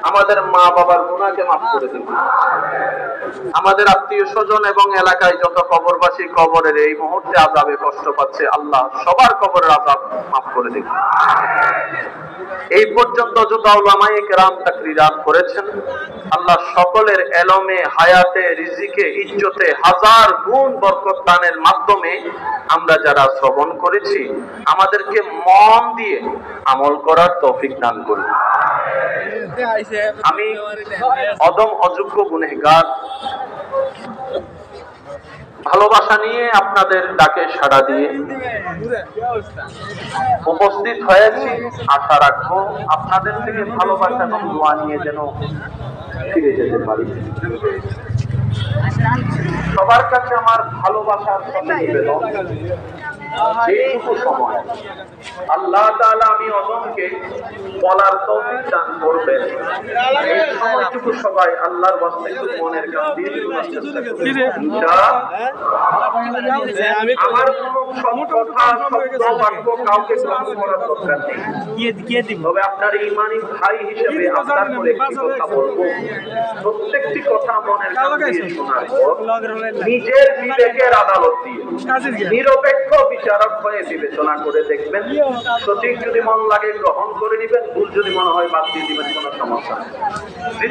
আমাদের মা বাবার গুনাহকে মাফ করে দিন। আমাদের আত্মীয় স্বজন এবং এলাকায় যত কবরবাসী কবরের এই মুহূর্তে আযাবে কষ্ট পাচ্ছে, আল্লাহ সবার কবরের আযাব মাফ করে দিন। এই পর্যন্ত যত উলামায়ে কেরাম তাকরীরাত করেছেন, আল্লাহ সকলের এলমে, হায়াতে, রিজিকে, ইজ্জতে হাজার গুণ বরকত দানের মাধ্যমে আমরা যারা শ্রবণ করেছি, আমাদেরকে মন দিয়ে আমল করার তৌফিক দান করুন। আমি অদম অযোগ্য গুনাহগার, ভালোবাসা নিয়ে আপনাদের ডাকে সাড়া দিয়ে উপস্থিত হয়েছি। আশা রাখবো আপনাদের থেকে ভালোবাসা এবং দোয়া নিয়ে যেন ফিরে যেতে পারি। সবার কাছে আমার ভালোবাসার সাথে নিবেদন, এইটুকু সময় আল্লাহ তাআলা আমি অদমকে বলার তৌফিক দান করবেন। এই সময়টুকু সবাই আল্লাহর ওয়াস্তে একটু মনের কাছে দিয়ে আমার কোনো কথা, শব্দ, বাক্য কাউকে গ্রহণ করার দরকার নেই। তবে আপনার ঈমানি ভাই হিসেবে আপনার করে একটি কথা বলবো, প্রত্যেকটি কথা মনের কাছে দিয়ে শোনার পর নিজের বিবেকের আদালত দিয়ে নিরপেক্ষ বিচারক হয়ে বিবেচনা করে দেখবেন। সঠিক যদি মন লাগে গ্রহণ করে নিবেন, ভুল যদি মনে হয় বাদ দিয়ে দিবেন, কোনো সমস্যা নেই।